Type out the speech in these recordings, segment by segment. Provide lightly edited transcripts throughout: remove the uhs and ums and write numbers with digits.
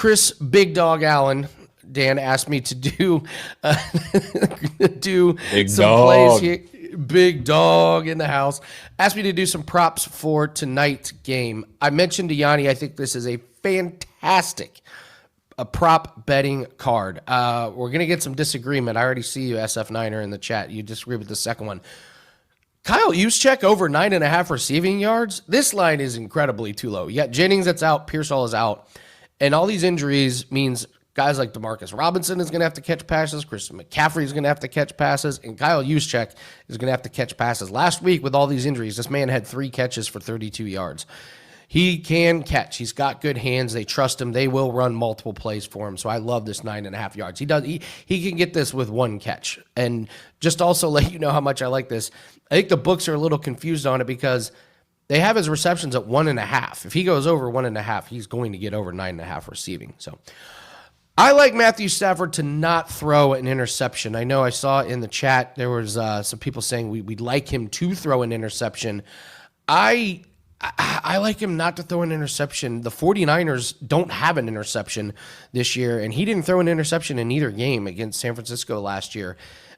Chris Big Dog Allen, Dan asked me to do Big some dog. plays here. Big dog in the house. Asked me to do some props for tonight's game. I mentioned to Yanni, I think this is a fantastic prop betting card. We're going to get some disagreement. I already see you, SF9er, in the chat. You disagree with the second one. Kyle Juszczyk over 9.5 receiving yards. This line is incredibly too low. You got Jennings that's out, Pearsall is out, and all these injuries means guys like Demarcus Robinson is going to have to catch passes, Christian McCaffrey is going to have to catch passes, and Kyle Juszczyk is going to have to catch passes. Last week with all these injuries, this man had 3 catches for 32 yards. He can catch. He's got good hands. They trust him. They will run multiple plays for him. So I love this 9.5 yards. He can get this with 1 catch. And just also let you know how much I like this. I think the books are a little confused on it because they have his receptions at 1.5. If he goes over 1.5, he's going to get over 9.5 receiving. So I like Matthew Stafford to not throw an interception. I know I saw in the chat there was some people saying we'd like him to throw an interception. I like him not to throw an interception. The 49ers don't have an interception this year, and he didn't throw an interception in either game against San Francisco last year.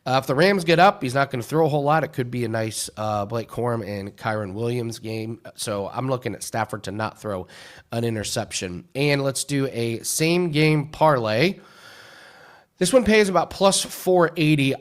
If the Rams get up, he's not going to throw a whole lot. It could be a nice Blake Corum and Kyron Williams game. So I'm looking at Stafford to not throw an interception. And let's do a same-game parlay. This one pays about plus 480.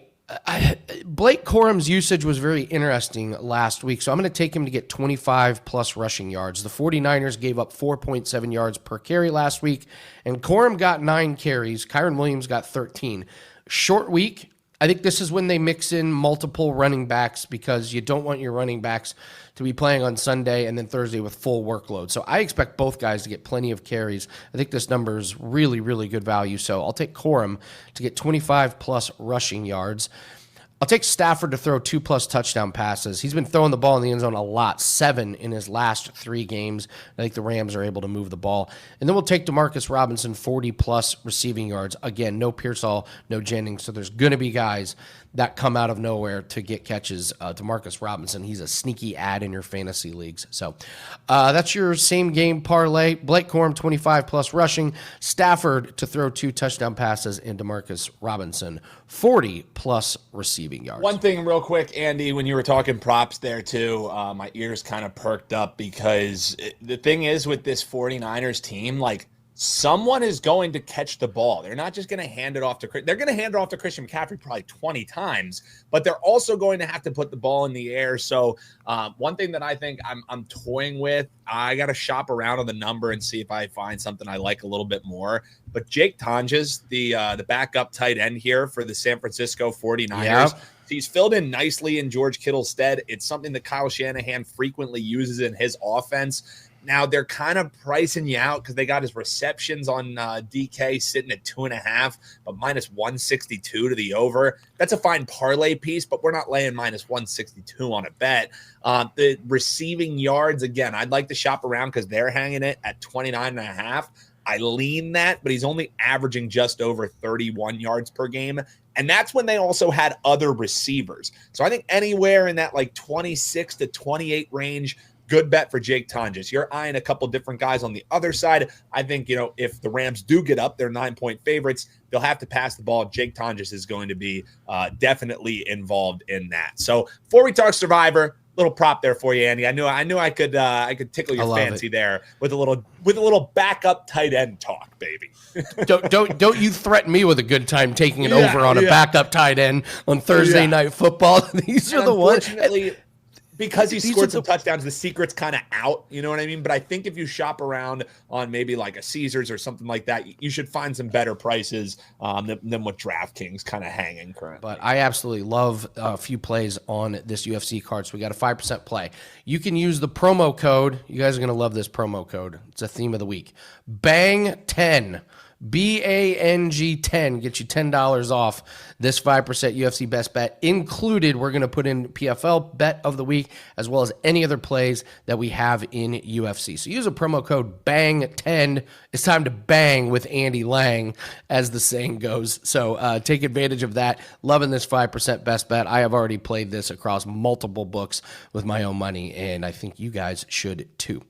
Blake Corum's usage was very interesting last week, so I'm going to take him to get 25-plus rushing yards. The 49ers gave up 4.7 yards per carry last week, and Corum got 9 carries. Kyron Williams got 13. Short week. I think this is when they mix in multiple running backs because you don't want your running backs to be playing on Sunday and then Thursday with full workload. So I expect both guys to get plenty of carries. I think this number is really, really good value. So I'll take Corum to get 25-plus rushing yards. I'll take Stafford to throw 2+ touchdown passes. He's been throwing the ball in the end zone a lot, 7 in his last 3 games. I think the Rams are able to move the ball. And then we'll take Demarcus Robinson, 40+ receiving yards. Again, no Pearsall, no Jennings. So there's going to be guys that come out of nowhere to get catches. Demarcus Robinson, he's a sneaky ad in your fantasy leagues. So that's your same game parlay. Blake Corum, 25+ rushing. Stafford to throw 2 touchdown passes, and Demarcus Robinson, 40+ receiving yards. One thing real quick, Andy, when you were talking props there too, my ears kind of perked up because the thing is with this 49ers team, like, someone is going to catch the ball. They're not just going to hand it off to – they're going to hand it off to Christian McCaffrey probably 20 times, but they're also going to have to put the ball in the air. So one thing that I think I'm toying with, I got to shop around on the number and see if I find something I like a little bit more. But Jake Tonjes, the backup tight end here for the San Francisco 49ers, Yep. He's filled in nicely in George Kittle's stead. It's something that Kyle Shanahan frequently uses in his offense. Now, they're kind of pricing you out because they got his receptions on DK sitting at 2.5, but minus 162 to the over. That's a fine parlay piece, but we're not laying minus 162 on a bet. The receiving yards, again, I'd like to shop around because they're hanging it at 29.5. I lean that, but he's only averaging just over 31 yards per game. And that's when they also had other receivers. So I think anywhere in that like 26 to 28 range, good bet for Jake Tonjes. You're eyeing a couple different guys on the other side. I think, if the Rams do get up, they're 9-point favorites. They'll have to pass the ball. Jake Tonjes is going to be definitely involved in that. So before we talk Survivor, little prop there for you, Andy. I knew I could tickle your fancy there with a little backup tight end talk, baby. Don't you threaten me with a good time taking it over on a backup tight end on Thursday Night Football. These are the ones. Because he scored some touchdowns, the secret's kind of out, you know what I mean? But I think if you shop around on maybe like a Caesars or something like that, you should find some better prices than what DraftKings kind of hanging currently. But I absolutely love a few plays on this UFC card. So we got a 5% play. You can use the promo code. You guys are going to love this promo code. It's a theme of the week. BANG10. BANG 10 gets you $10 off this 5% UFC best bet. Included, we're going to put in PFL bet of the week as well as any other plays that we have in UFC. So use a promo code BANG10. It's time to bang with Andy Lang, as the saying goes. So take advantage of that. Loving this 5% best bet. I have already played this across multiple books with my own money, and I think you guys should too.